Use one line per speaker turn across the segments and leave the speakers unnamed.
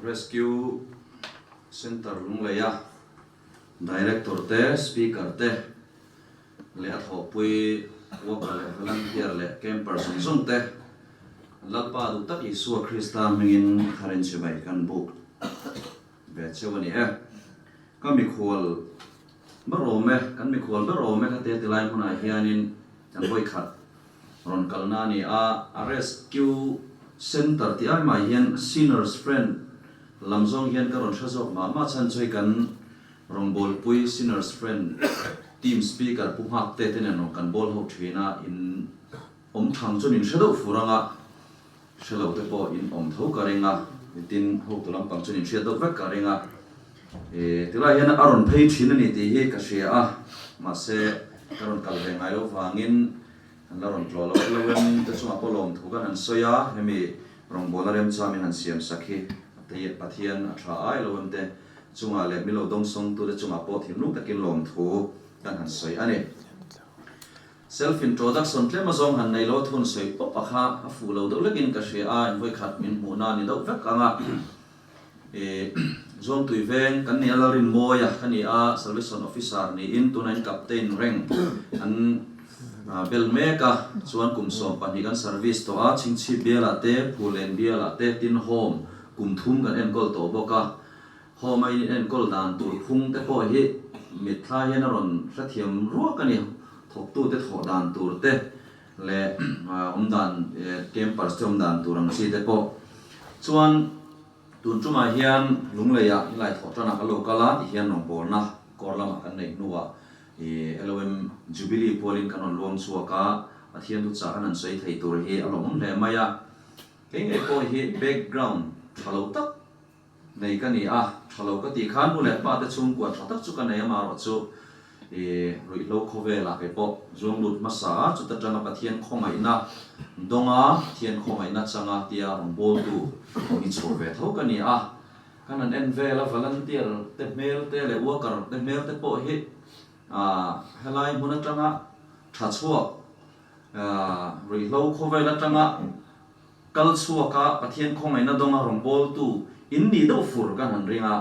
rescue center lungleya director te speaker te le athopui worker le volunteer le camper sung te lalpa du tak Isu Krista mingin kharin chibai kan book ve chewani kami khol barome kan mi khol barome ka te tilai huna hianin kan boi khat ron kalna ni a rescue center ti ai mai hian sinners friend lamzong hian ka ron thazok ma chan choi kan rongbol pui sinners friend team speaker pu hak te ten no kan bol ho thina in thang chunin shadow furanga shalo te po in tho karenga tin ho to lam pang chunin shadow vek karenga tilai hian aron phei thin ani ti hi ka sia ma se karon kal ve ngai lo wangin laron tlo lo lewem te chunga polom thu kan an soya hemi rongbol rem chamin an siam sakhi te pathian atha ai lowem te chunga le milo dong song tu le chunga po thim lu takin lom thu kan han soi ani self introduction tlema zong han nei lo thun soi po pakha a fu lo do lekin ka she a voi khat min mu na ni do vek anga zong tui veng kan ni alarin moya kan ni a salvation officer ni in tunain captain rank an belmeka chuan kum som pani kan service to a chingchi bela te phulen bela te tin home kum thum kan en gol to boka home ai en gol dan tur phung te po hi mitha hian ron hrathiam ruak ani thok tu te tho dan tur te le dan campers te dan turang chi te po chuan tun chuma hian lungleya lai tho tana ka lokala hian nong borna korlama kan nei nuwa LOM Jubilee Polin kanon luang suaka athian tu cha kanan sei thei tur hi alom le maya keng e ko hi background thalo tak nei ka ni thalo ka ti khan bu le pa te chung kwa thatak chu ka nei ma ro chu roi lo khove la ke po zong lut masa chu ta tanga pathian khomai na donga thian khomai na changa tia rong bol tu ni chu ve tho ka ni kanan en vela volunteer te mail te le worker te mail te po hi helai huna tanga thachua roi lo khove la tanga kal chuaka pathian khomai na donga rong bol tu in ni do fur kan han ringa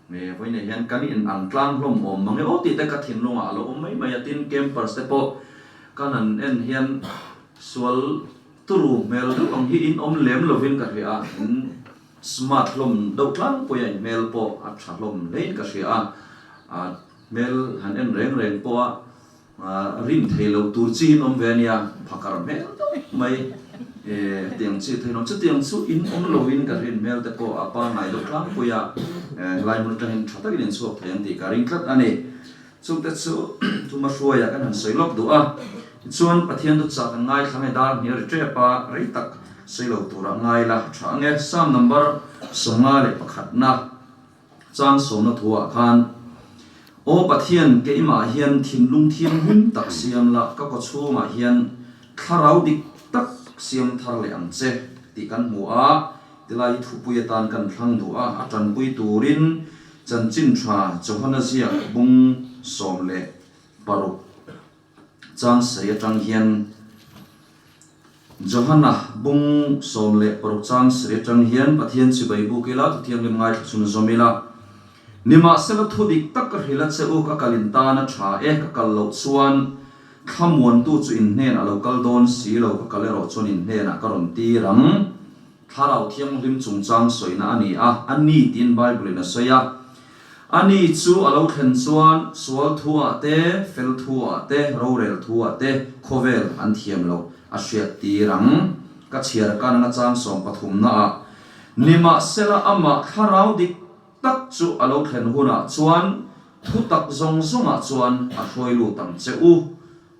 me voine hian kani in ang tlang hlom om mangi o ti te ka thin lunga alo om mai mai atin campers te po kanan en hian sual turu mel du ong hi in om lem lovin ka ria in smart hlom do tlang po yan mel po a tha hlom lein ka ria mel han en reng po rin thelo tur chin om venia phakar mel mai tiang chi thei nom chu tiang chu in om lovin ka rin mel te po apa ngai do tlang po ya lai mun tahin thata gin chuak theng ti ka ring tlat ani chung te chu tuma hruaya kan han soilok du chuan pathian tu cha kan ngai thlangai dar ni re pa rei tak soilo tura ngai la thange sam number songa le pakhat na chang som na thuwa khan o pathian ke ima hian thinlung thiam hun tak siam la ka ko chu ma hian tharau dik tak siam thar le ang che ti kan mu tilai thupuya tan kan thlang du atan pui turin chanchin tha johana zia bung som le paru chang sei atang hian johana bung som le paru chang sei atang hian pathian chibai bu kela tu thiam lim ngai chun zomila nima sela thudik tak ka hila che u ka kalinta na tha ka kal lo chuan khamon tu chu in hnen alo kal don si lo ka kalero chon in hnen karon ti ram tharau thiam lim chung chang soina ani ani tin bible na soya ani chu alo thlen chuan sual thua te fel thua te rorel thua te khovel an thiam lo a hriat ti rang ka chiar kan na chang som pathum na nima sela ama tharau dik tak chu alo thlen huna chuan thu tak zong zonga chuan a hroi lu tam cheu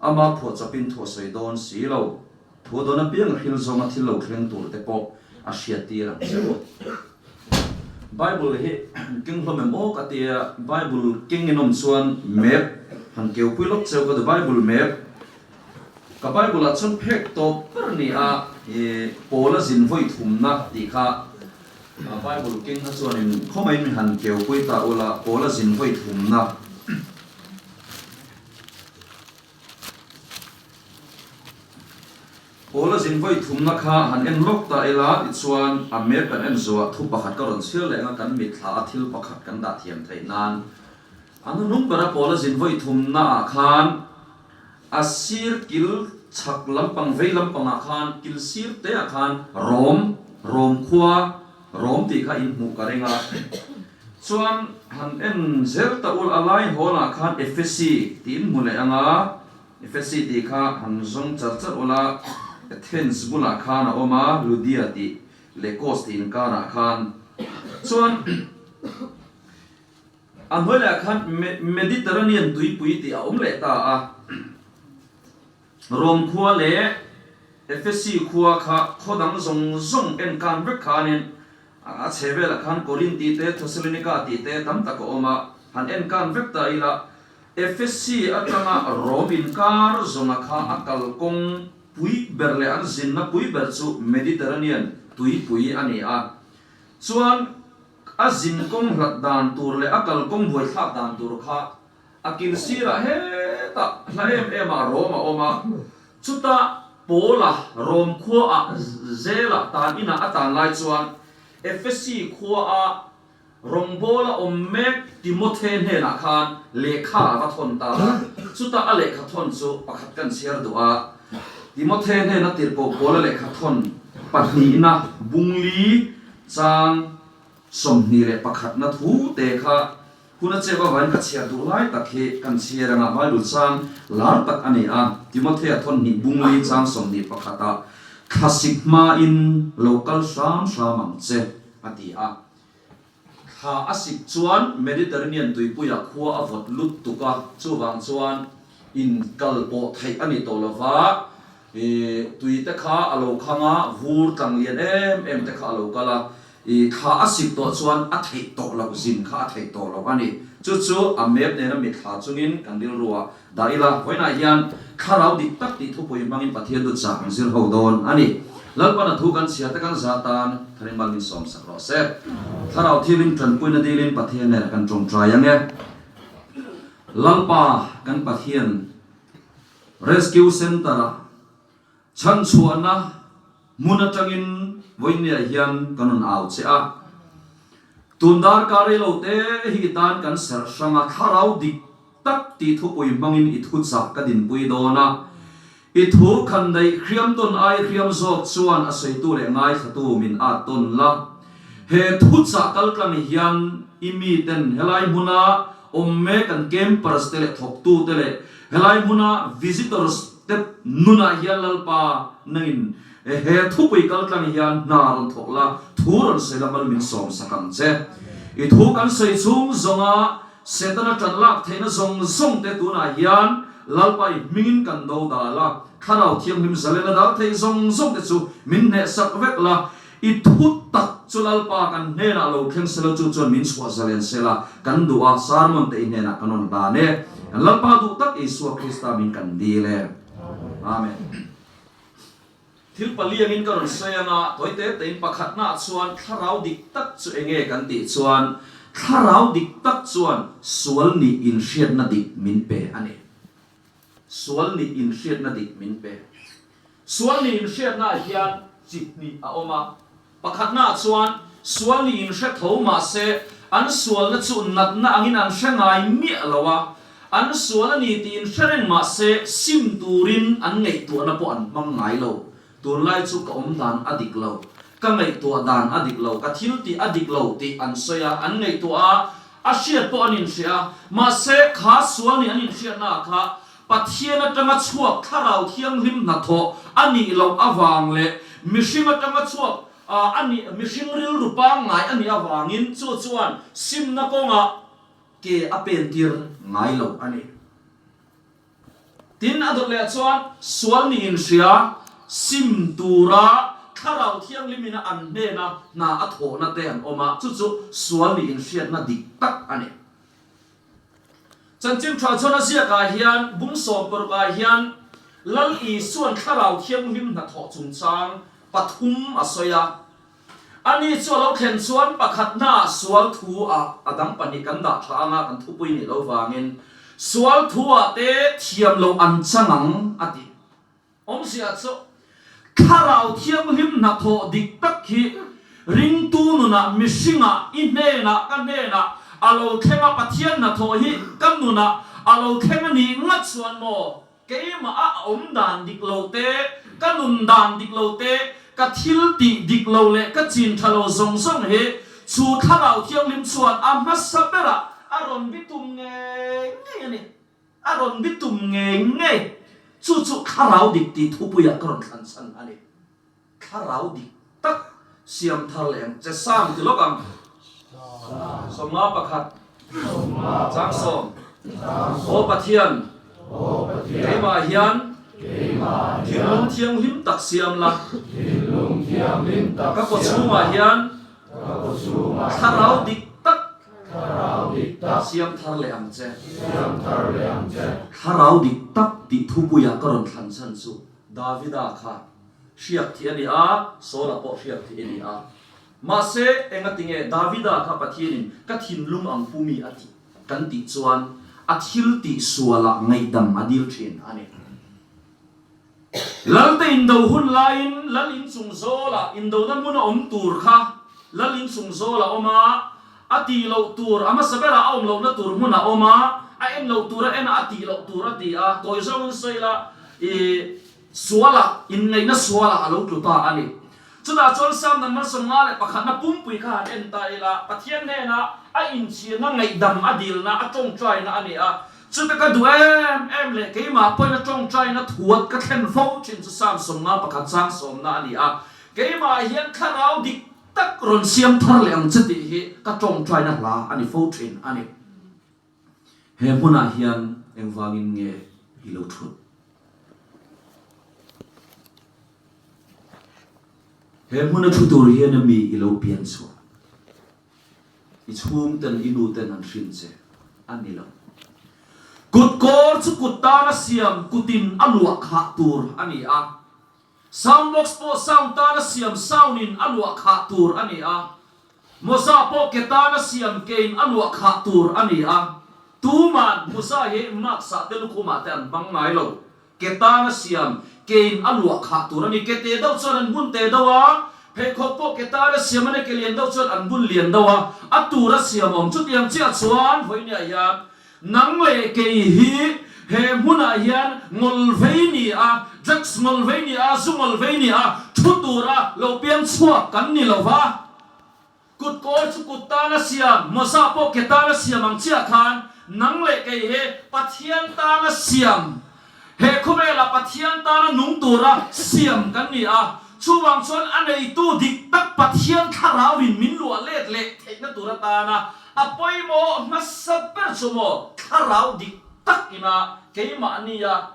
ama pho chapin tho sei don si lo tho dona piang hil zonga thil lo thleng tur te po a hriat ti rang cheu bible hi king hlom mo ka tia bible king enom chuan map han keu puilok cheu ka bible map ka bible a chon phek to per ni pola zin voi thumna ti kha bible king ha chuan in khomai mi han keu pui ta ola pola zin voi thumna Pola zin voi thum na kha han en lok ta ela ti chuan American en zuwa thu pakhat ka ron thil le nga kan mi thla thil pakhat kan da thiam thei nan anu nung para pola zin voi thum na khan asir kil chak lampang vei lampang khan kil sir te khan rom khua rom ti kha in mu ka renga chuan han en zer ta ul alai hola khan FSC tin mu le anga FSC ti kha han zong char char ola Athens bula khan oma Ludia ti le coast in kana khan chuan an hoila khan Mediterranean tui pui ti a le ta a rom khua le FSC khua kha khodang zong en kan bek khanin a chebela khan Corinth ti te Thessalonica ti te tam tak oma han en kan bek ta ila FSC atanga robin kar zonga kha akal kong pui berle an zin na pui ber chu Mediterranean tui pui ani a chuan a zin kong hlat dan tur le akal kong boi thak dan tur kha akil sira he ta hlaem ema roma oma chuta pola rom khua a zela tan ina atan lai chuan FSC khua a rongbola ommek Timothy ne na khan lekha va thon ta chuta a lekha thon chu pakhat kan share do a Timothy ne na tirpo pola lekha thon pahni na bungli chang somni le pakhat na thu te kha kuna cheba van ka chia du lai takhe kan chia ranga bible chang lar tak ani a Timothy a thon ni bungli chang somni pakhata khasikma in local sam samang che ati a ha asik chuan Mediterranean tuipuya khua avot lut tuka chuwang chuan in kalpo thai ani tolova tui te kha alo khanga vur tang lian em te kha alo kala kha asik to chuan a thei to lo zin kha thei to lo ani chu amep ne na mi kha chungin kandil ruwa daila hoina hian kharau dik tak ti thupui mangin pathian du chang zir ho don ani lalpana thu kan sia ta kan zatan tharing malin som sakro se tharau thilin tran puina dilin pathian ne kan tong trai ange lalpa kan pathian rescue center chan chuana munatangin voinia hian kanon au che a tundar kare lo te hitan kan ser sanga tharau dik tak ti thupui mangin I thu cha ka din pui dona I thu khan dai khriam ton ai khriam zok chuan a sei tu le ngai thatu min a ton la he thu cha kal klang hian imi ten helai muna omme kan campers tele thok tu tele helai muna visitors step nuna hian lalpa nangin he thu pui kal klang hian na ron thok la thuron selamal min som sakam che I thu kan sei chung zonga setana tanlak theina zong te tu na hian lalpai mingin kan do da la kharau thiam him zalena da thei zong te chu min ne sak vek la I thu tak chu lalpa kan ne na lo khem selo chu chon min chwa zalen sela kan duwa sarmon te ne na kanon da ne lalpa du tak Isu Krista min kan di le amen thil paliangin karon sayanga toite tein pakhat na chuan tharau dik tak chu enge kan ti chuan tharau dik tak chuan sual ni in hriat na dik min pe ani sual ni in hriat na dik min pe sual ni in hriat na hian chip ni a oma pakhat na chuan sual ni in hriat tho ma se an sual na chu nat na angin an hrangai mi alawa an sual ni ti in hreneng ma se sim turin an ngei tu na po an mangai lo tur lai chu ka om dan adik lo ka ngei tu dan adik lo ka thil ti adik lo ti an soya an ngei tu a hriat po anin sia ma se kha sual ni anin hriat na kha pathian atanga chuak tharau thiang lim na tho ani lo awang le mihring atanga chuak ani mihring ril rupa ngai ani awangin chu chuan sim na konga ke apen tir ngai lo ani tin adol le chuan sual ni in sia sim tura tharau thiang limina an ne na atho na te an oma chu sual ni in hriat na dik tak ani chanchin thwa chona sia ka hian bung som por ka hian lal I suan tharau thiang lim na tho chung chang pathum asoya ani chualo khen chuan pakhat na sual thu a adang pani kan da thanga kan thupui ni lo wangin sual thu a te thiam lo an changang ati om sia chu
kharau thiang lim na tho dik tak hi ring tu nu na mishinga ine na kane na alo khenga pathian na tho hi kan nu na alo khenga ni ngat suan mo keima a dan dik lo te kanun dan dik lo te ka thil ti dik lo le ka chin thalo zong zong he chu kharau thiang lim suan a ma sabera aron bitum nge ni aron bitum nge chu kharau dik ti thupuya karon than san ani kharau dik tak siam thar lem che sam ti lokam somma pakhat chang som o pathian keima hian thilung thiang lim tak siam la ka ko chunga hian kharau dik tak siam thar le am che kharau dik tak ti thupuya karon than san chu davida kha siap thi ani a sola po siap thi ani a ma se engatinge davida kha pathianin ka thin lum ang pumi ati kan ti chuan athil ti suala ngai dam adil thin ani lalta indo hun lain lalin chung zola indo nan mun om tur kha lalin chung zola oma ati lo tur ama sabera om lo na tur mun oma a em lo tur en ati lo tur ati a toy zong soila e suala in ngai na suala alo tu ta ani chuda chol sam nan mar songa le pakhat na pumpui kha en ta ila pathian ne na a in chi na ngai dam adil na atong try na ani a chuta ka duem em le keima poi na tong try na thuat ka thlen fo chin chu sam songa pakhat chang som na ani a keima hian kharau dik tak ron siam thar le ang chati hi ka tong try na la ani fo thin ani he muna hian engwangin nge ilo thut he muna thutur hian mi ilo pian chu I chhum ten inu ten an hrin che ani lo kut kor chu kut ta na siam kutin aluak ha tur ani a sound box po sound ta na siam soundin aluak ha tur ani a moza po ke ta na siam kein aluak ha tur ani a tuman moza he mak sa te lu khuma te an bang ngai lo ke ta na siam kein aluak ha tur ani ke te dau chon an bun te dawa he khopo ke ta na siam ne ke lien dau chon an bun lien dawa atura siam om chu tiang chia chuan hoinia ya nang le ke hi he muna hian ngol veini a drugs ngol veini a zungol veini a thutura lo piang chua kan ni lo wa kut ko chu kut ta na siam mosa po ke ta na siam ang chia khan nang le ke he pathian ta na siam he khome la pathian ta na nung tura siam kan ni a chuwang chon anei tu dik tak pathian kharawin min lua let le theina tura ta na apoi mo masaper chumo kharau dik tak ina keima ania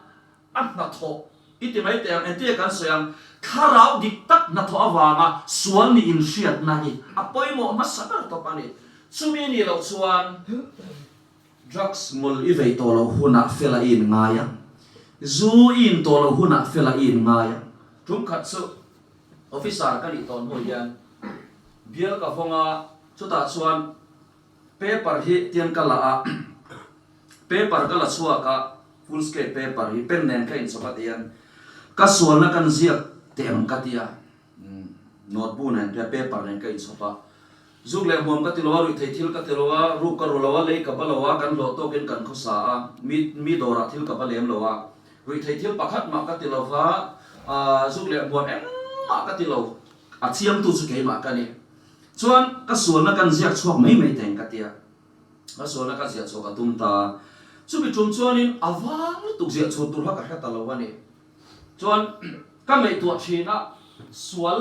anna tho iti mai te ang enti kan soyang kharau dik tak na tho awanga sual ni in riat na hi apoi mo masaper to pani chumi ni lo chuan drugs mul I vei to lo huna fela in ngaya zu in to lo huna fela in ngaya tum khat su officer ka li ton ho yan bial ka fonga chuta chuan paper hi tian kala a paper kala chua ka full scale paper hi pen nen ka in sapatian ka sual na kan ziak tem katia notebook nen ka paper nen ka in sopa zuk le bom ka tilowa ri thei thil ka tilowa ru ka rulawa le ka balawa kan lo to ken kan khosa a mi dora thil ka balem lowa ri thei thil pakhat ma ka tilowa zuk le bom em ma ka tilo a chiam tu chu ke ma ka ni chuan ka sual na kan ziak chuak mai mai teng ka tia ka sual na ka ziak chuak atum ta chu bi tum chuanin awang tu ziak chu tur ha ka heta lo wa ni chuan ka mai tu thina sual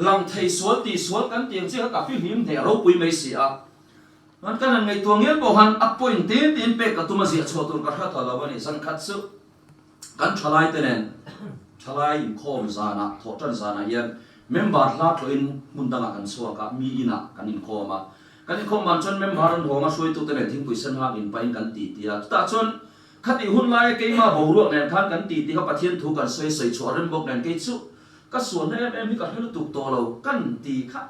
lang thei sual ti sual kan tiang chi ka pi him de ro pui mai si a man kan ngai tu ngel bo han a point te tin pe ka tu ma ziak chu tur ka heta lo wa ni san khat su kan thalai te nen thalai in khom zana tho tan zana yan member la tho in mundanga kan suwa ka mi ina kan in khoma kan in khom man chon member an homa soi tu te ne thing puisan ha in pain kan ti tia ta chon khati hun lai ke ma bo ru nen khan kan ti ka pathian thu kan soi soi choren bok nen ke chu ka suan ne em ka helu tu to lo kan ti kha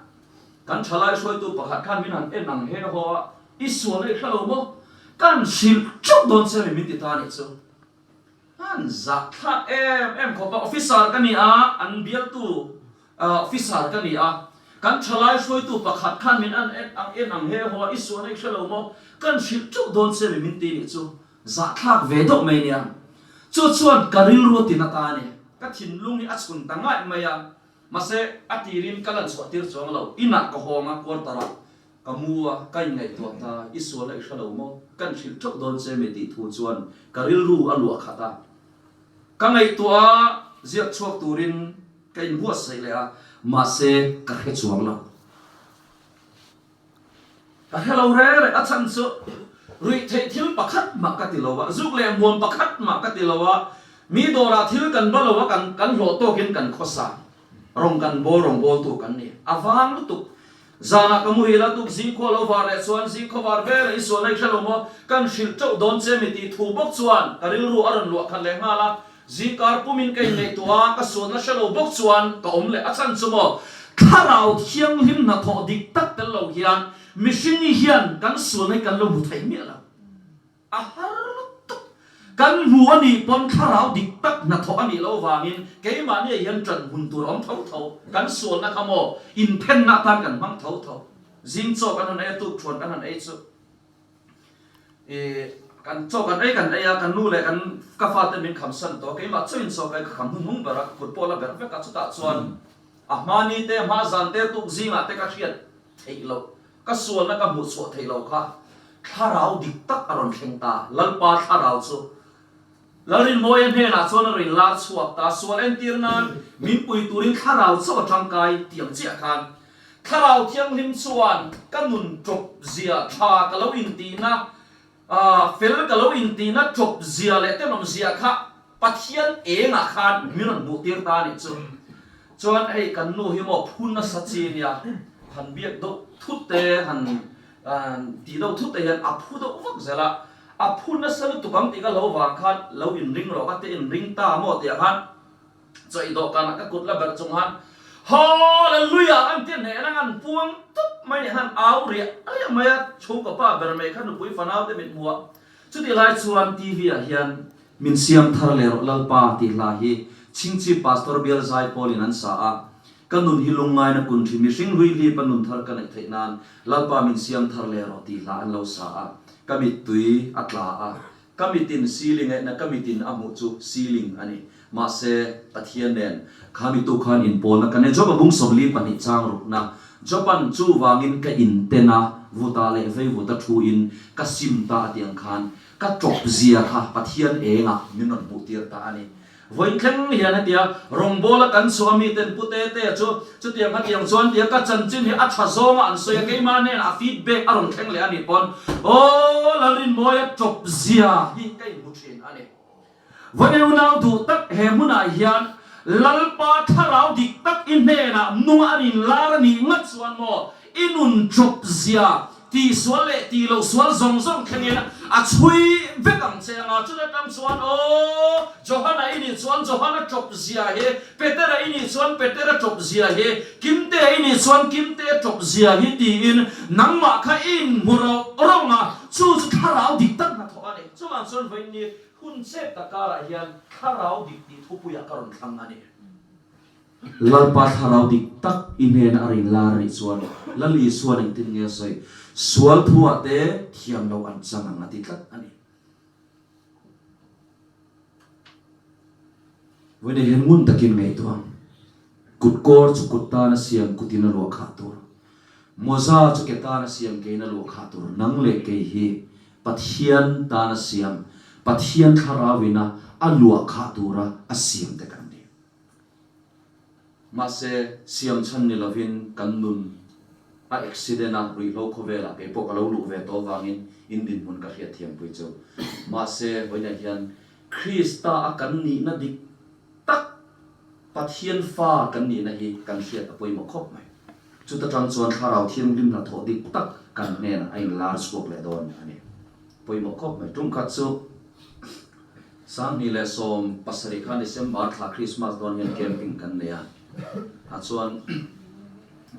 kan thalai soi tu pakhat khan min han en nang he ho I suan le khalo mo kan sil chok don se mi ti ta ni chu han za kha em ko pa officer kan ni a an bial tu officer kan ni a kan thalai soi tu pakhat khan min an ang he ho isu nei khalo mo kan shil chu don se min ti ni chu za thak ve dok mai nia chu chuan karil ro tin ata ni ka thin lung ni achun tangai maya mase atirin kalan so tir chong lo ina ko honga kwar tara kamua kai ngai to ta isu nei khalo mo kan shil chu don se me ti thu chuan karil ru alu khata ka ngai to a ziak chuak turin kai buat sai le a mase ka he chuang lo ka hello re achan chu rui the thil pakhat ma ka ti lowa zuk le muam pakhat ma ka ti lowa mi dora thil kan ba lowa kan lo to kin kan khosa rong kan bo tu kan ni awang lu tu zana kamu hila tu zing ko lo var le chuan zing ko var be i so lai khalo mo kan shil chau don che mi ti thu bok chuan karil ru aron lu khan le nga la zikar pumin kai nei tua ka so na shalo bok chuan ka om le achan chumo kharau thiang lim na tho dik tak tel lo hian mission ni hian kan so nei kan lo bu thai mi la a har tu kan mu ani pon kharau dik tak na tho ani lo wangin ke ma ni hian tran hun tur om tho kan so na khamo in pen na tan kan mang tho zing cho kan na tu thon kan an ei chu kan cho kan ai ya kan nu le kan ka fa te min kham san to ke ma chuin so kai kham hung bara football ber fe ka chu ta chuan a ma ni te ma zan te tu zinga te ka khiat thei lo ka sual na ka mu so thei lo kha tharau dik tak aron thleng ta lalpa tharau chu larin moyen he na chon rin la chuak ta sual en tir nan min pui turin tharau chu thang kai tiang chia khan tharau thiang lim chuan kanun top zia tha ka lo in ti na fel ka lo in ti na top zia le te nom zia kha pathian e nga khan miron bu tir ta ni chu chuan ei kan nu hi mo phun na sa chi nia han biak do thut te han ti do thut te han aphu do vak zela aphun na sal tu kam ti ka lo wa khan lo in ring ro ka te in ring ta mo te khan choi do kana ka kut la ber chung han hallelujah an tin ne na an puang tup mai ne han au ria ai maya chu ka pa ber me khan pui fanau te mit muwa chu ti lai chuan tv a hian min siam thar le ro lal pa ti la hi chingchi pastor bial zai polin an sa a kanun hilungai na kun thimi sing hui li panun thar kan ai theinan lalpa min siam thar le ro ti la an lo sa a kamit tui atla a kamitin ceiling na kamitin amu chu ceiling ani ma se pathian nen khami tu khan in pol na kan job bung sobli pani chang ru na jopan chu wangin ka in tena vuta le vei vuta thu in ka sim ta tiang khan ka chop zia kha pathian e nga minon mu tir ta ani voin kheng hian atia rong bola kan swami ten pute te chu tiang ka tiang chuan tia ka chan chin hi a tha zonga an soya ke ma ne a feedback aron kheng le ani pon o larin moya chop zia hi kai mu thin ani vane unau du tak he muna hian lalpa tharau dik tak in ne na nunga rin lar ni ngat chuan mo inun chop zia ti swale ti lo swal zong khengena a chui vekam chenga chu tam chuan o johana ini chuan johana chop zia he petera ini chuan petera chop zia he kimte ini chuan kimte chop zia hi ti in nangma kha in muro ronga chu tharau dik tak na tho ani chuan chuan vein ni hun sep ta kara hian tharau dik ti thupu ya karon thang ani lalpa tharau dik tak inen arin lari chuan lali suan ang tin nge sai sual thua te thiam lo an chang ati tlat ani wene hengun takin ngai tuam kut kor chu kutta na siam kutina lo kha tur moza chu keta na siam ke na lo kha tur nang le ke hi pathian ta na siam pathian tharawina alua kha tura asiam te kan ni mase siam chan ni lovin kannun a accident a ri lo khovela ke pok lo lu ve to wangin indin mun ka hria thiam pui chu mase voina hian krista a kan ni na dik tak pathian fa kan ni na hi kan hria ta poi mo khop mai chu ta tang chuan tharau thiam lim na tho dik tak kan ne na ai large bok le don ani poi mo khop mai tum khat chu sang ni le som pasari khan December thla Christmas don hian camping kan ne a chuan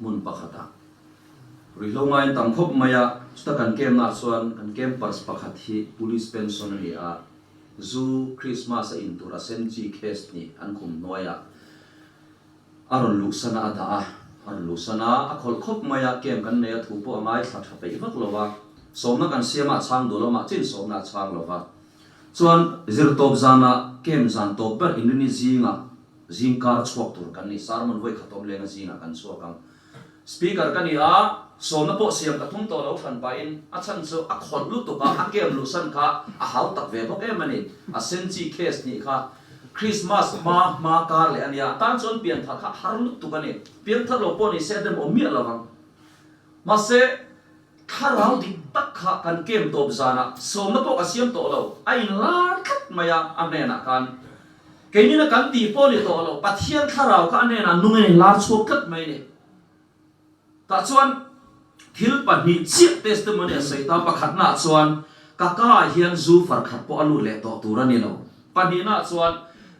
mun pakhata rilongai tam khop maya sta kan kem na chuan kan kem pars pakhat hi police pensionary a
zu Christmas in tura senchi case ni an kum noya aron lusana ada aron lusana akhol khop maya kem kan ne thu po angai thla tha pe vak lowa somna kan siama chang do loma chin somna chang lowa chuan zir top zana kem zan top ber indonesia nga zingkar chhuak tur kan ni sarmon voi khatom lenga zinga kan chuakang speaker kan ni a somna po siam ka thum to lo than pa in a chan chu a khon lu to ka a kem lu san kha a hau tak ve bok em ani a senchi case ni kha Christmas ma kar le ania tan chon pian tha kha har lu tu ka ni pian tha lo po ni se dem o mi lawang ma se kharau di tak kha kan kem top zana somna po ka siam to lo ai lar khat maya anena kan cái như là cắn tì po li to lo pathian kharau ka anena nungai lar chok khat mai ni ta chuan thil pahnih chiat testimony sei ta pakhat na chuan kaka hian zu far khat po alu le to turani lo pahnih na chuan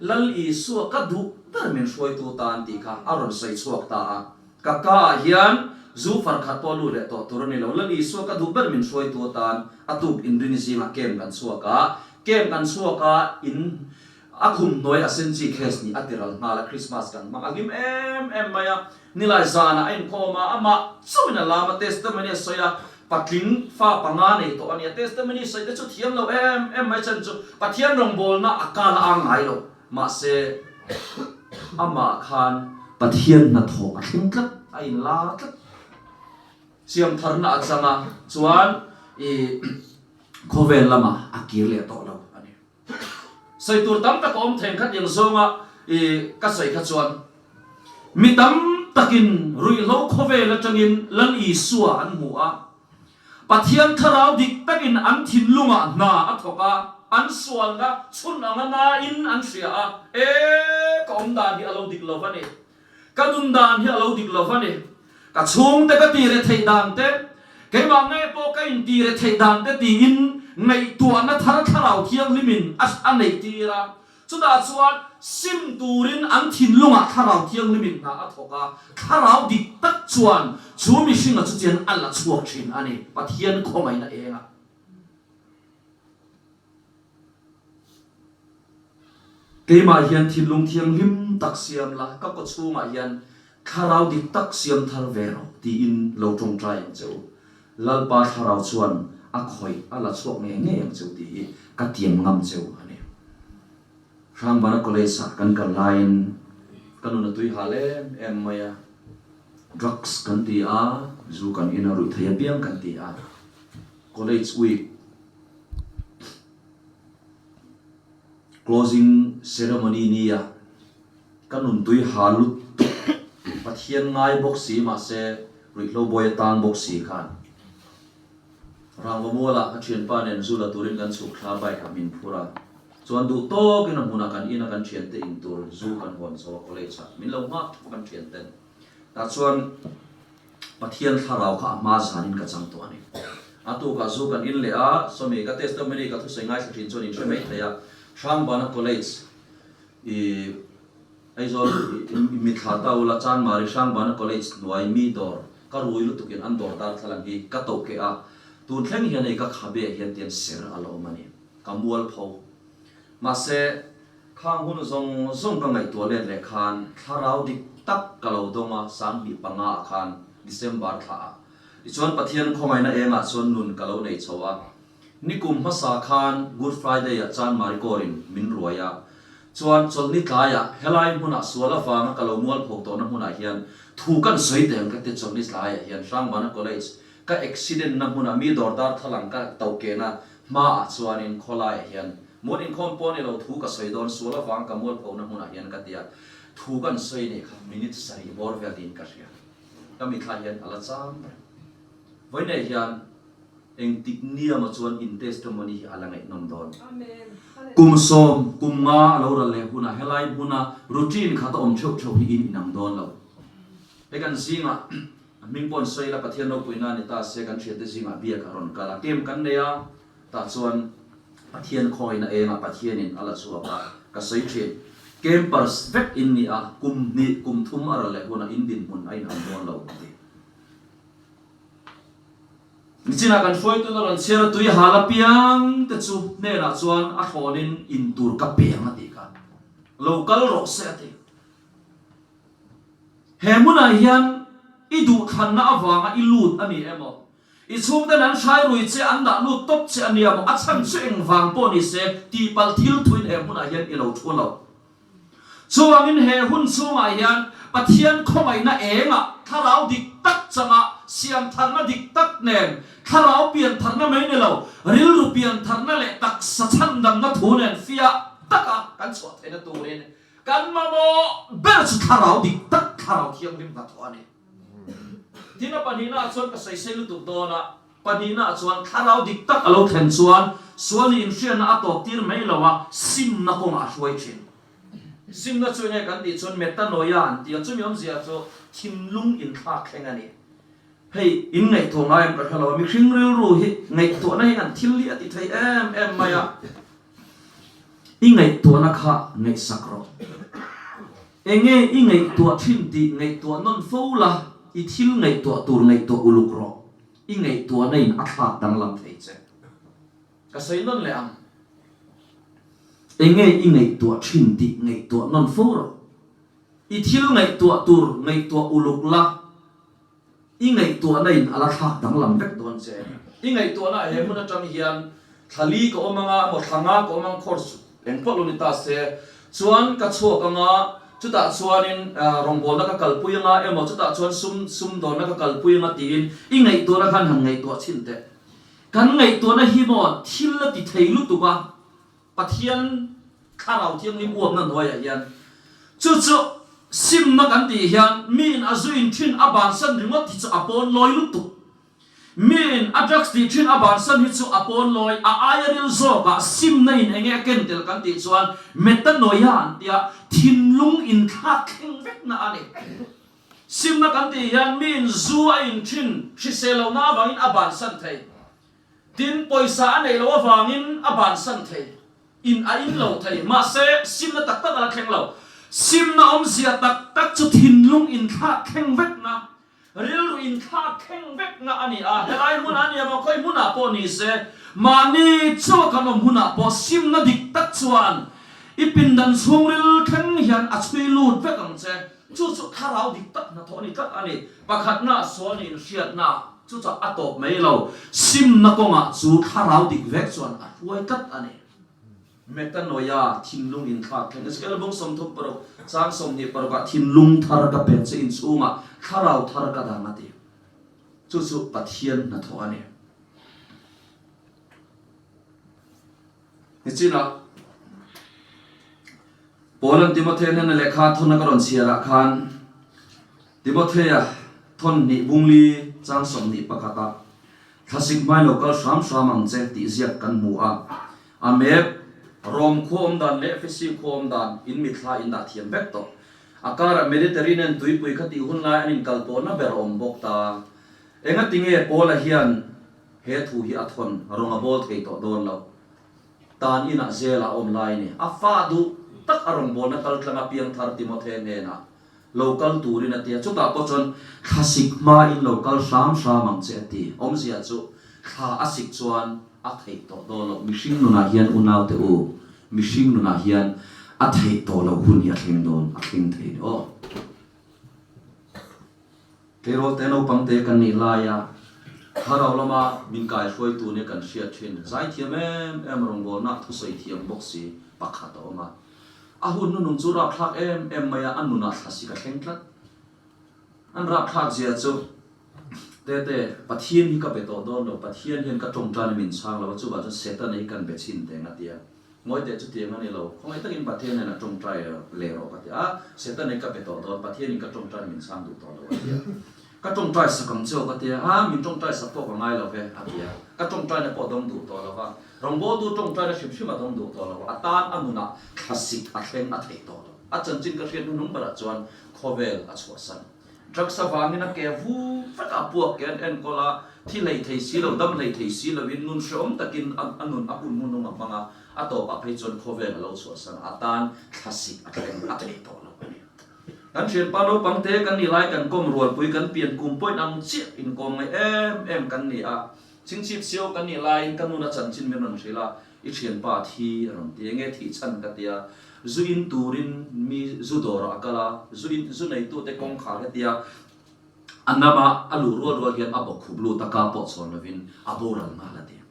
lal i su ka du permen shoi tu tan ti kha aron sei chuak ta a kaka hian zu far khat po alu le to turani lo lal i su ka du permen shoi tu tan atuk indonesia ma kem kan suaka in akhum noi asenchi case ni atiral ngala Christmas kan magim em maya nilai zana ain khoma ama chuina lama testimony soya patling fa panga nei to ania testimony soi ka chu thiam lo em mai chan chu pathian rong bol na akala angai lo ma se ama khan pathian na tho a thing tlat ain la tlat siam tharna achanga chuan e khovel lama akir le to lo ani sei tur tam ta kom theng khat yang zonga e ka sei kha chuan mi tam takin rui lo khove la changin lan i suwa an mu a pathian tharau dik takin an thin lunga na athoka an sual nga chun anga na in an sia a e kom dan hi alo dik lovani kadun dan hi alo dik lovani ka chung te ka ti re thei dan te ke ma ngai po ka in ti re thei dan te ti in ngai tua na thar tharau thiang limin as anei tira chuda chuan sim turin an thin lunga tharau thiang limin na athoka tharau dik tak chuan chu mi singa chu chen alla chuak thin ani pathian khomai na enga keima hian thin lung thiang lim tak siam la ka ko chunga hian tharau dik tak siam thar vero ti in lo tong trai cheu lalpa tharau chuan a khoi ala chuak nge nge yang cheu ti ka tiam ngam cheu ani rang bana college kan ka line kanuna tui halem em maya drugs kan ti a zu kan ina ru thaya piang kan ti a college week closing ceremony ni ya kanun tui halut pathian ngai boxi ma se ritlo boy tang boxi khan rang mola a thian pa nen zula turin kan su khla bai kamin phura chuan du to kina huna kan ina kan thian te in tur zu kan hon so college min lo ma kan thian ten ta chuan pathian tharau kha ma zanin ka chang to ani atu ka zu kan in le a so me ka testimony ka thu sengai sa thin chuan in themei thaya rang bana college e aizol mi thata ula chan mari rang bana college nuai mi dor ka rui lu tukin an dor dar thalang hi ka to ke a tun thleng hian ei ka khabe hian tian ser alo mani kamual pho ma se khang hun zong ka ngai to le khan tharau dik tak kalo donga sang bi panga khan December tha chuan pathian khomai na enga chuan nun kalo nei chowa nikum hasa khan Good Friday ya chan mari korin min ruaya chuan cholni tlaya helai huna suala fanga kalo mual phok to na huna hian thu kan soi teng ka te cholni tlaya hian rang bana college ka accident na huna mi dordar thalang ka tauke na ma chuan in kholai hian modin company lo thu ka soi don suala fanga ka mual phok na huna hian ka tia thu kan soi ne kha minute sari bor vel din ka ria ka mi kha hian ala cham voi nei hian eng tik nia ma chuan in testimony hi alangai nom don amen kum som kum nga lo ra le huna helai huna routine kha ta om chok chok hi in nam don lo e kan singa ming pon soi la pathian no puina ni ta se kan thiate singa bia ka ron kala kem kan ne ya ta chuan pathian khoi na e ma pathian in ala chuwa ka soi thi kem perfect in ni a kum thum ara le huna in din mun ai nam don lo ti
China kan foi tu na ron share tui hala piang te chu ne na chuan a thonin in tur ka piang ati ka local ro se ati hemuna hian idu khanna awanga ilut ani emo I chung ta nan shai rui che an da lut top che ani amo a chang cheng wang po ni se ti pal thil thuin hemuna hian ilo thulo chuangin he hun chunga hian pathian khomai na enga tharau dik tak changa siam tharna dik tak nen tharau pian tharna mai ne lo ril ru pian tharna le tak sa chan dam na thunen fia taka kan chwa thena turin kan ma mo ber chu tharau dik tak tharau thiam rim ta thwani tina panina chuan ka sai sai lu tu dona panina chuan tharau dik tak alo thlen chuan suani in hrian a tok tir mai lowa sim na ko ma hruai thin sim na chu ne kan ti chuan metanoia an ti chu mi om zia chu thimlung in thak thleng ani hei in ngai to ngai ka halo mi hring ril ru hi ngai to na an thil li ati thai em maya i ngai to na kha ngai sakro enge i ngai to thin ti ngai to non fo la i thil ngai to tur ngai to ulukro i ngai to na in atha dang lam thei che ka sei non le am enge i ngai to thin ti ngai to non fo ro i thil ngai to tur ngai to uluk la i ngai to na in ala thak dang lam vek don che i ngai to na he mun atang hian thali ko omanga mo thanga ko omang khors eng polo ni ta se chuan ka chho ka nga chuta chuanin rongbol na ka kalpuinga emo chuta chuan sum do na ka kalpuinga tin i ngai to na khan han ngai to chinte kan ngai to na hi mo thil la ti theilu tu ba pathian kharau thiang lim uam na noya hian chu sim na kan ti hian min azuin thin aban san ringot ti chu apon loi lu tu min adjust ti thin aban san hi chu apon loi a ayaril zo ka sim na in enge ken tel kan ti chuan metanoia an tia thinlung in kha kheng vek na ani sim na kan ti hian min zu a in thin shi selo na wangin aban san thei tin poisa anei lo wangin aban san thei in a in lo thei ma se sim na tak tak ala kheng lo sim na om sia tak tak chu thinlung in kha kheng vek na ril in kha kheng vek na ani a helai mun ani ma khoi mun a po ni se mani chu kan om mun a po sim na dik tak chuan ipin dan chung ril kheng hian a chui lut vek ang che chu tharau dik tak na thoni tak ani pakhat na suan in hriat na chu atop mai lo sim na ko nga chu tharau dik vek chuan a huai tat ani metanoia thinlung in thak thlen eskel bong som thop paro chang som ni paro ka thinlung thar ka pen che in chunga tharau thar ka da mati chu pathian na tho ani hechina Polan Timothy na lekha thon na karon siara khan Timothy thon ni bungli chang som ni pakata thasik mai local sham ang che ti ziak kan mu a map rom khom dan le fisi khom dan in mitla in da thiam vek to akara Mediterranean tuipui khati hun lai anin kalpo na ber om bok ta enga tinge pola hian he thu hi athon ronga bol ke to don lo tan ina zela online ni afa du tak arong bol na kal tlanga piang thar Timothy ne na local turin atia chuta po chon khasik ma in local sham ang che ti om zia chu kha asik chuan a thei to do lo mishing nu na hian unaw te u mishing nu na hian a thei to lo hun ya thleng don a thleng thei o kero te no pang te kan ni la ya harau lama min kai hroi tu ne kan hria thin zai thiam em rong bol na thu sei thiam boxi pakhat o ma a hun nu nung chu ra thlak em maya an nu na thasi ka thleng tlat an ra thlak zia chu te pathian hi ka beto don lo pathian hian ka tong tran min sang lo chu ba chu setan ei kan be chin te nga tia ngoi te chu te ngani lo khongai takin pathian na tong trai le ro ka tia setan ei ka beto don pathian hi ka tong tran min sang du to lo tia ka tong trai sa kang cheu ka tia min tong trai sa po ka ngai lo ve a tia ka tong trai na po dong du to lo wa rong bo du tong trai na shim shim a dong du to lo a tan anuna khasik a thleng a thei to lo a chan chin ka hriat nung para chuan khovel a chwa san drug savangina ke vu fata puak ken en kola thi lei thei si lo dam lei thei si lo win nun shom takin anun apun mun no manga ato pa phei chon khovel lo so san atan classic ateng atei to lo kan chen pa no pang te kan ni lai kan kom rual pui kan pian kum point ang chi in kom ngai em kan ni a
chính chip siêu cái này lại cái nụ là chân chín miền nam là ít chuyện ba thi rồi tiếng nghe thì chân cái tia zuin turin mi zudora kala zuin này tu te kong khá cái tia anama alu ruo hian abok khublu taka pot son lovin aboral ma la tia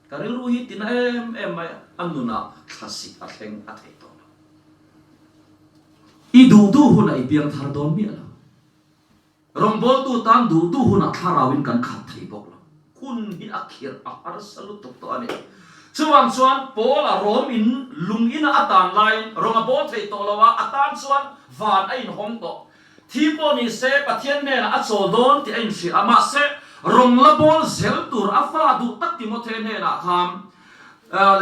karil ru hi tin em mai anuna classic a thleng a thei to
I du huna I piang thar don mi la rombol tu tan du huna tharawin kan khat thei bok la
kun hi akhir a har salu tok to ani chuan pola rom in lung in atan line ronga bol thei to lawa atan chuan van a in hom to thipo ni se pathian ne na achol don ti ein si ama se rong la bol zel tur afa du tak ti mo the ne na kham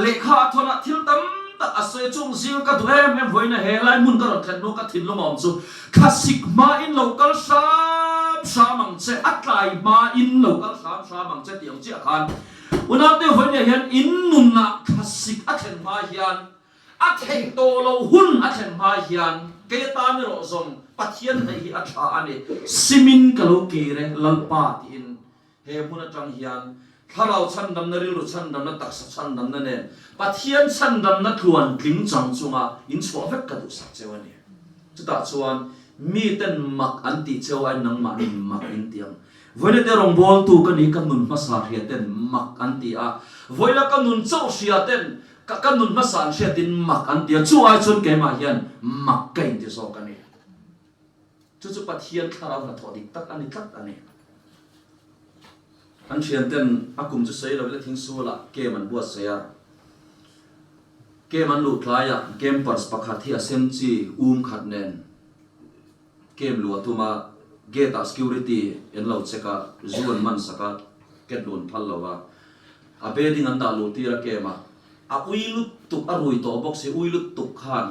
lekha thona thil tam tak asoi chung zil ka du em voina he lai mun ka ron thlen no ka thin lo mom chu classic ma in local sa mang che atlai ma in local sa mang che tiang chi khan una te voina hian in nun na classic a thlen ma hian a thei to lo hun a thlen ma hian ke ta ni ro zong pathian nei hi a tha ani
simin kalo ke re
lalpa tin he mun atang hian tharau chan dam na rilu chan dam na taksa chan dam na ne pathian chan dam na thuan tling chang chunga in chho vek ka du sak chewani chuta chuan mi ten mak anti chewai nang ma in mak in tiang voile te rong bol tu ka ni kan nun ma sa hria ten mak anti a voila ka nun chau hria ten ka nun ma san hria tin mak anti a chu ai chun ke ma hian mak kain ti so ka ni chu pathian tharau na thodik tak ani tak ani an thian ten akum chu sei lo le thing su la ke man buat seya ke man lu thlaya game pars pakhat hi asem chi khat nen game lu atuma gate security en lo cheka zuan man saka ket lun phal lawa a beding an da lu tira ke ma a uilu tuk arui to box se uilu tuk khan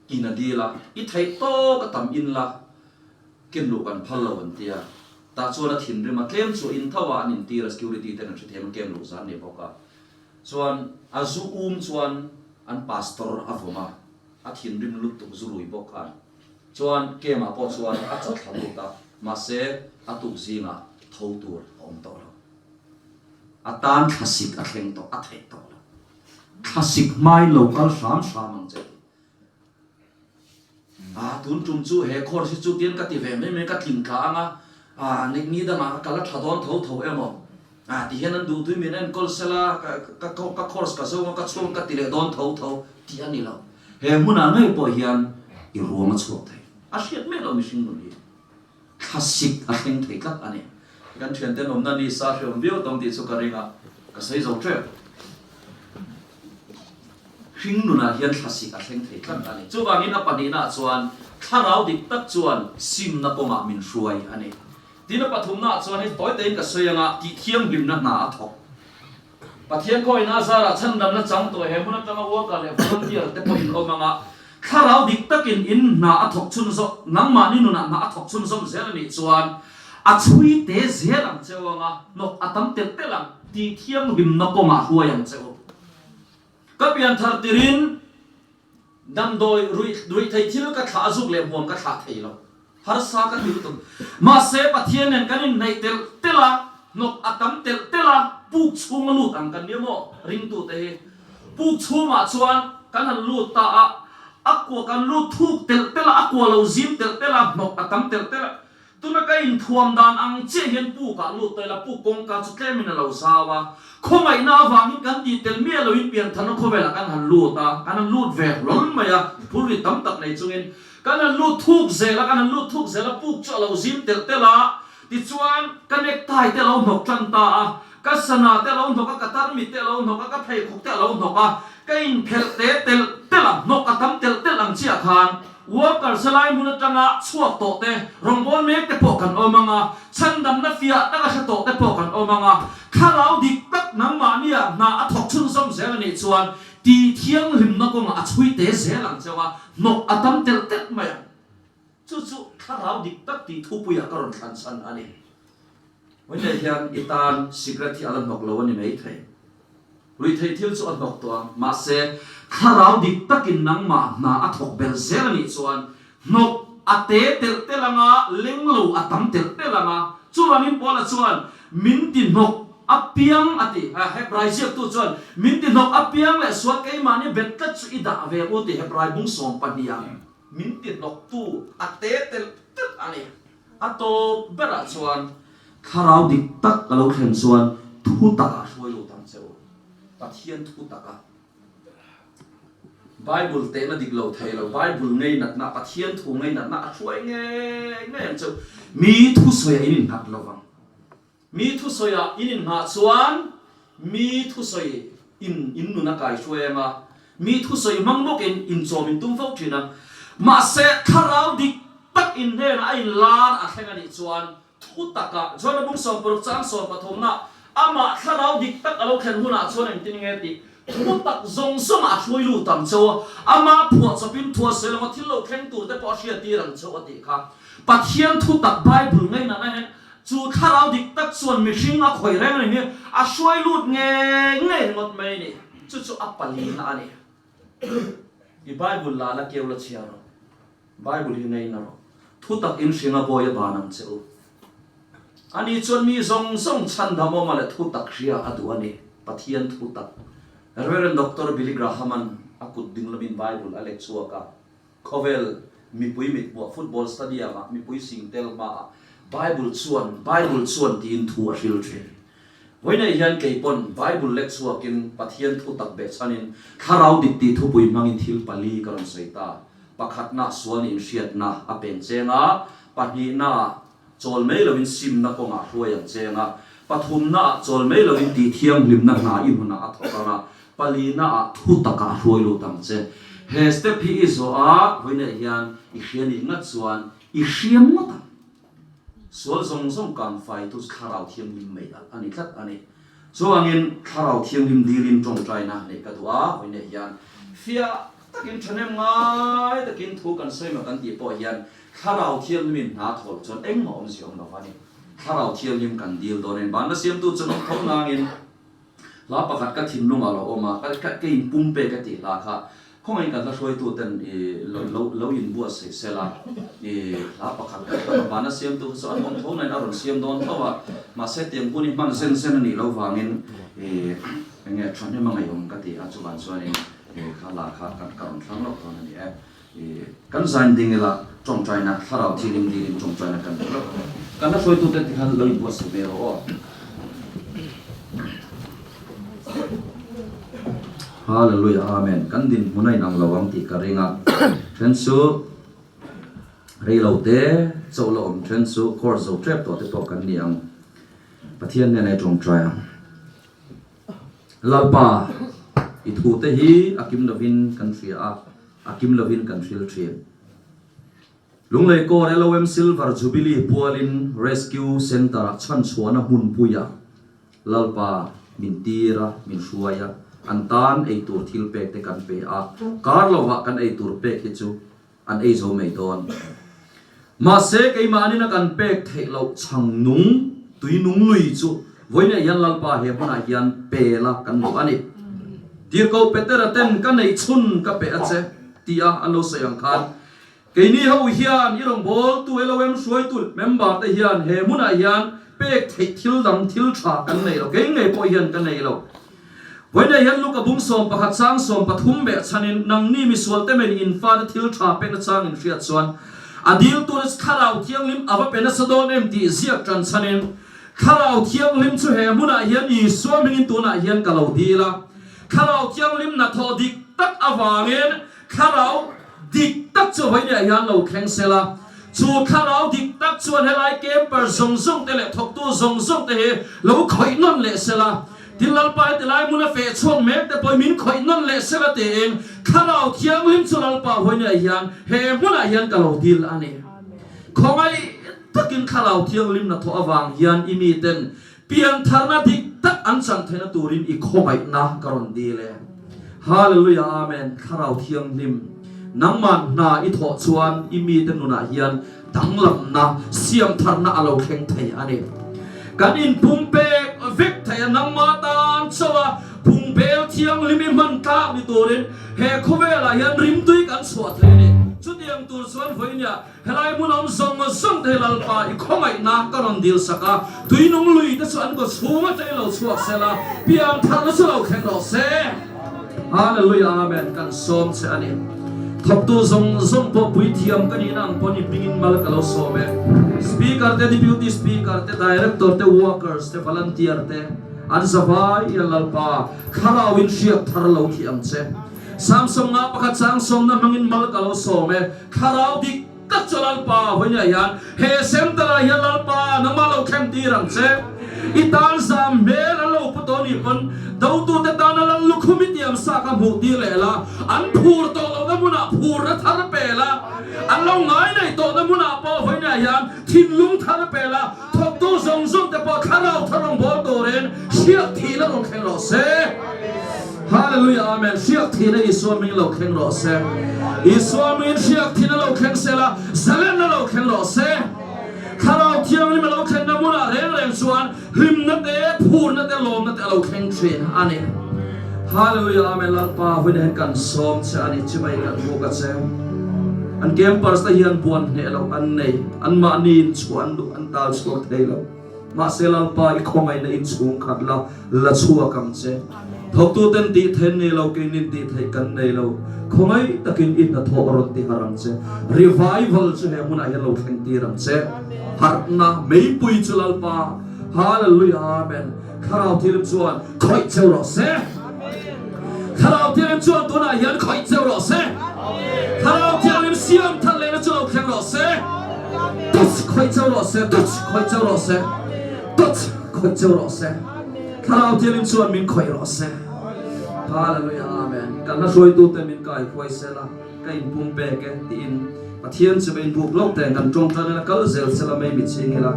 kinadila I thai to ka tam in la ken lu kan phal lawan tia ta chuan a thin rima tlem chu in thawa an in tira security ten an them kem lu zan ne boka chuan a zu chuan an pastor avoma a thin rim lu tuk zurui boka chuan kema po chuan a chat thlu ta ma se a tuk zinga thau tur om to lo a tan classic a thleng to a thei to lo
classic mai local sam
ang che tun tum chu he khor si chu tien ka ti ve me ka tling ka anga ni da ma kala thadon tho emo ti hian an du tu min an kol sala ka course ka so ka chung ka ti le don tho ti ani lo
he muna ngai po hian I ruama chuak thei
a hriat me lo mi hring nu ni
classic a thleng thei kat ani
kan thian ten om na ni sa hriam view tong ti chu ka ringa ka sei zo tre hring nu na hian classic a thleng thei kat ani chu wangin a pani na chuan tharau dik tak chuan sim na poma min hruai ani tina pathum na chuan hi toy tein ka soyanga ti thiam bim na na a thok pathian ko ina zara chan dam na chang to he mun tanga wa ka le volunteer te point o manga tharau dik takin in na a thok chun zo nang ma ni nu na a thok chun zom zel ni chuan a chui te zelang chewanga nok atam tel telang ti thiam bim na poma hruai ang chew ka pian thar tirin dam doi rui thai thil ka tha zuk le hom ka tha thei lo har sa ka thil tum ma se pathian nen kanin nei tel tela nok atam tel tela puk chung lu tang kan nemo ring tu te puk chu ma chuan kan han lu ta akwa kan lu thuk tel tela akwa lo zim tel tela nok atam tel tela tuna ka in thuam dan ang che hian pu ka lu te la pu kong ka chu tlemin lo sawa khomai na wangin kan ti tel mi lo in pian thano khowela kan han lu ta kan han lut ve lol maya puri tam tak nei chungin kan han lut thuk zela kan han lut thuk zela pu chu lo zim tel tela ti chuan connect tai te lo nok tlan ta ka sana te lo nok ka tar mi te lo nok ka phei khok te lo nok ka in phel te tel tela nok atam tel telang chia khan worker salai mun tanga chuak to te rongbol mek te po kan omanga chandam na fia taka sa to te po kan omanga khalau dik tak nang ma nia na athok chun som zel ni chuan ti thiang lim na ko ma chui te zelang chawa nok atam tel tet ma chu khalau dik tak ti thu puya karon than san ani when they hian itan secret hi alam nok lo ni mai thai rui thei thil chu an nok to ma se kharau dik takin nang ma na athok bel zel ni chuan nok ate tel telanga lenglo atam tel telanga chuanin pola chuan min ti nok
apiang ati hebrai jiak tu chuan min ti nok apiang le suat kai mani betat chu ida ve u ti hebrai bung som pania min ti nok tu ate tel tet ani ato bera chuan kharau dik tak alo khen chuan thu taka hruai lo tam cheu pathian thu taka Bible te na dik lo thei lo Bible ngei nat na pathian thu ngei nat na hruai nge cheu mi thu soya in hak lawang mi thu soya in nga chuan mi thu soi in nu na kai hruanga mi thu soi mangbok in chom in tum fo thina ma se kharau dik tak in he na in lan a thenga ni chuan thu taka jona bung som puruk chang som pathom na ama kharau dik tak alo khen huna chuan in tin nge ti thu tak zong som a hloi lu tam chaw ama phuwa chapin thua sel ma thil lo khen tur te po hria ti rang chaw ati kha pathian thu tak Bible ngai na he chu kharau dik tak chuan mi hring a khoi reng ni a hloi lut nge ngot mai ni chu a pali na ani i Bible la keu la chia ro Bible hi nei na ro thu tak in hringa boya banam cheu ani chuan mi zong chan dhamo male thu tak hria adu ani pathian thu tak Reverend Dr. Billy Graham akut dinglamin Bible alek chuaka Kovel mi pui mit bo football stadium mi pui singtel ma Bible chuan tin thu a hril thrin voina hian keipon Bible lek chuakin pathian thu tak be chanin kharau dik ti thu pui mangin thil pali karon soita pakhat na suan in hriat na a pen chenga pahni na chol mai lovin sim na konga hruai ang chenga pathum na chol mai lovin ti thiam lim na na i huna a thokanga pali na thu taka hruai lo tam che he step hi izo a voina hian I hrian I ngat chuan I hriam na ta sual zong kan fai tu kharau thiam lim mai ani khat ani so angin kharau thiam lim dilin tong trai na ne ka tua voina hian fia takin thanem ngai takin thu kan soi ma kan ti po hian kharau thiam lim na thol chon eng ma om siom na fani kharau thiam lim kan dil donen ban na siam tu chon thong nangin la pakhat ka thin lunga lo oma ka in pumpe ka ti la kha khong ai kan la hroi tu ten lo in bua se sela la pakhat ka ban na siam tu so an mong thong nai aron siam don thawa ma se tiang puni man sen ni lo wangin nge thane ma ngai om ka ti a chu ban chuan khala kha kan karon thlang lo ton ni kan zain ding la tong trai na tharau thilim din tong trai na kan la hroi tu ten ti han lo in bua se be ro Hallelujah, amen. Kan din munay nang lawang ti karinga. Trensu reilaute cholo om trensu korzo trap to te pok kan niang pathian ne nei tong trai lalpa I thu te hi akim lovin country akim lovin country trip lunglei ko LOM Silver Jubilee Pualin Rescue Center chan chuana hun puya lalpa mintira min suaya antan ei tur thil pek te kan pe a karlova kan ei tur pek hi chu an ei zo mei don ma se kei mani na kan pek thei lo chang nung tui nung lui chu voina yan lalpa he bana yan pe la kan no ani tir ko petera ten kan ei chun ka pe ache tia alo sayang khan kei ni ho hian irong bol tu LOM suai tu member te hian he muna hian pek thei thil dam thil tha kan nei lo kei ngei po hian kan nei lo voina yan luka bung som pakhat sang som pathum be chanin nang ni mi sual te men in fa thil tha pe na chang in hriat chuan adil tu kharau thiang lim ava pe na sadon em ti ziak tran chanin kharau thiang lim chu he muna hian I swimming in tu na hian kalau dila kharau thiang lim na tho dik tak awangin kharau dik tak chu voina hian lo kheng sela chu kharau dik tak chuan helai camper zong te le thok tu zong te he lo khoi non le sela tilal pa tilai muna fe chon mek te poi min khoi non le sela te eng kharau thiang lim chulal pa hoina hian he muna hian kalau dil ani khongai takin kharau thiang lim na tho awang hian imi ten pian tharna dik tak an chang thena turin I khomai na karon dile hallelujah amen kharau thiang lim nangman na I tho chuan imi ten nuna hian danglam na siam tharna alo kheng thei ani kan in pumpe vek thaya nangma tan chawa pumbel thiang limi man ta mi torin he khovela hian rim tui kan suat thei ni chút điểm tu xuân với nhà helai muốn ông song mà song thế là pa không ai na cái non deal saka tuy nông lùi tới xuân có số mà trái lâu suộc sẽ là biang thằng nó sẽ lâu khen đó sẽ hallelujah amen kan som sẽ anh em thọc tu zong po bui thiam cái gì nang po ni pingin mal kalau some speaker te deputy speaker te director te workers te volunteer te an savai yalalpa kharawin shiak thar lo thiam che samsung nga pakhat samsung na mangin mal kalau some kharaw dik các chalal pa với nhà yan he sem tara yalal pa namalo khem ti rang che itan sam mel alo putoni pon dau tu te tan lan lukhumit yam sa ka mu ti le la an phur to lo na muna phur na thar pe la an lo ngai nei to na muna pa với nhà yan thin lung thar pe la thok tu zong zong te pa kharau tharong bol to ren siak thi la rong khen ro se hallelujah amen siak thi na isu ming lo khen ro se isu ming siak thi na lo khen se la zalen na lo khen ro se kharau thiam ni lo khen na muna reng chuan him na te phur na te lom na te lo khen thin ani hallelujah amen la pa hui hen kan som che ani chibai kan bu ka che an campus ta hian buan ne lo an nei an ma nin chuan du an tal chuak thei lo ma selal pa I khomai na in chung khat la chua kam che thok tu ten ti then ne lo ke nin ti thei kan nei lo khomai takin in na tho ron ti haram che revival che he mun a lo khen ti ram che har na mei pui chulal pa hallelujah amen kharau thilim chuan khoi cheu ro se kharau thilim chuan tu na hian khoi cheu ro se kharau thilim siam thal le na chu lo khen ro se tots khoi cheu ro se tots khoi cheu ro se tots khoi cheu ro se kharau thilim chuan min khoi ro se hallelujah amen kan na soi tu te min kai khoi se la kai pum pe ke tin pathian che ben buk lok te kan tong tan na kal zel se la mai mi ching la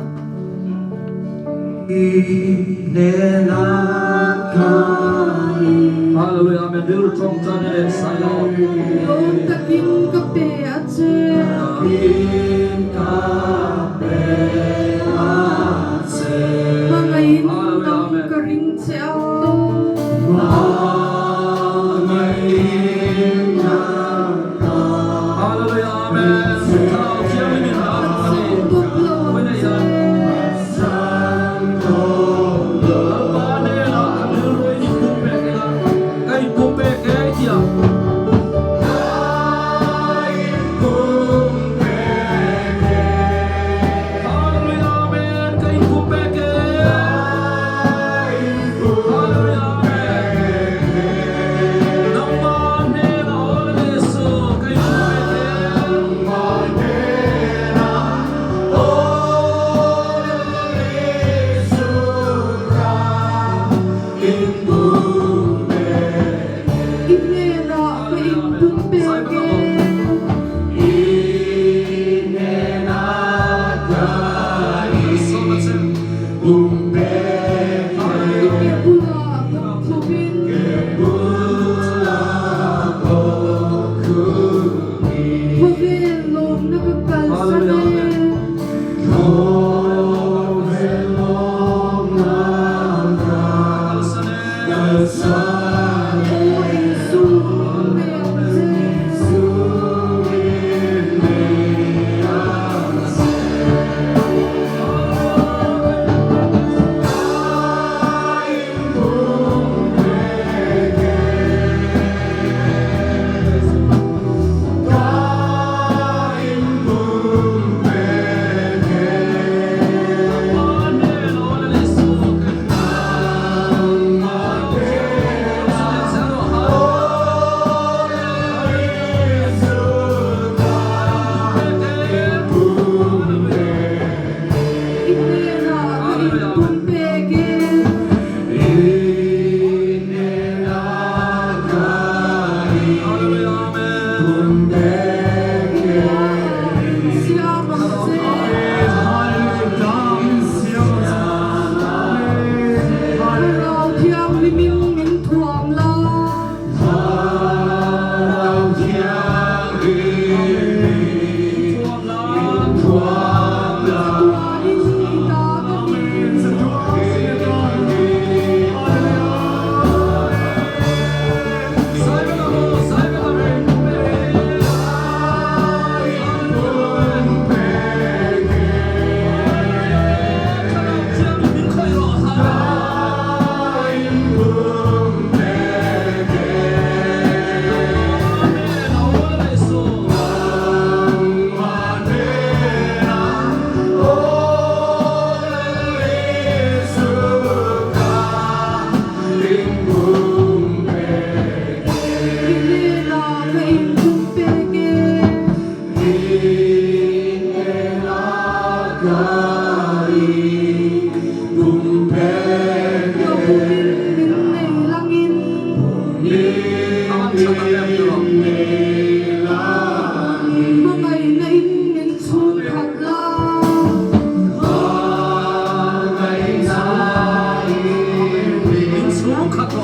hallelujah amen bil tong tan ne sai lo
takin ka pe ache takin ka pe ache mangai tam ka ring che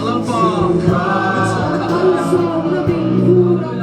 lalpa
Ang som na bingkulang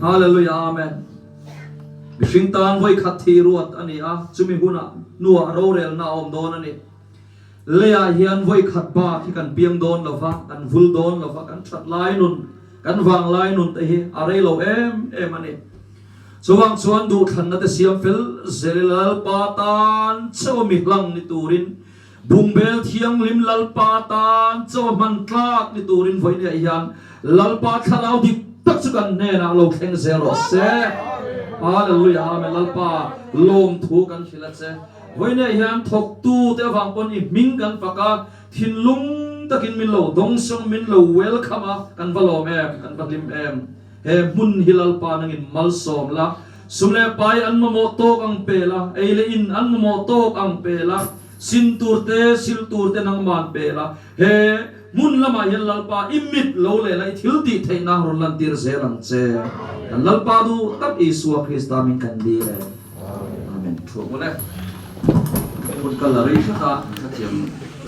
Hallelujah, amen. Gishingtan voi khathi ruat ani a chumi huna nuwa rorel na om don ani leya hian voi khat ba ki kan piang don lova kan vul don lova kan that lai nun kan wang lai nun te hi arei lo em ani chuwang chuan du than na te siam fel zelal patan chomi hlang ni turin bumbel thiang lim lal patan cho man tlak ni turin voi ne hian lal pa khalau dik tak chukan ne na lo kheng zero se hallelujah amen lalpa lom thu kan khila che voine hian thok tu te wang pon i ming kan paka thin lung takin min lo dong song min lo welcome kan valom em kan patlim em he mun hilal pa nangin mal som la sumle pai an mo to ang pela eile in an mo to ang pela sin turte sil turte nang man pela he mun lama hian lalpa imit lo le lai thil ti theina ron lan tir zelang che kan lalpa du tak Isua Krista min kan di le amen thu mo le kun kalari kha ka thiam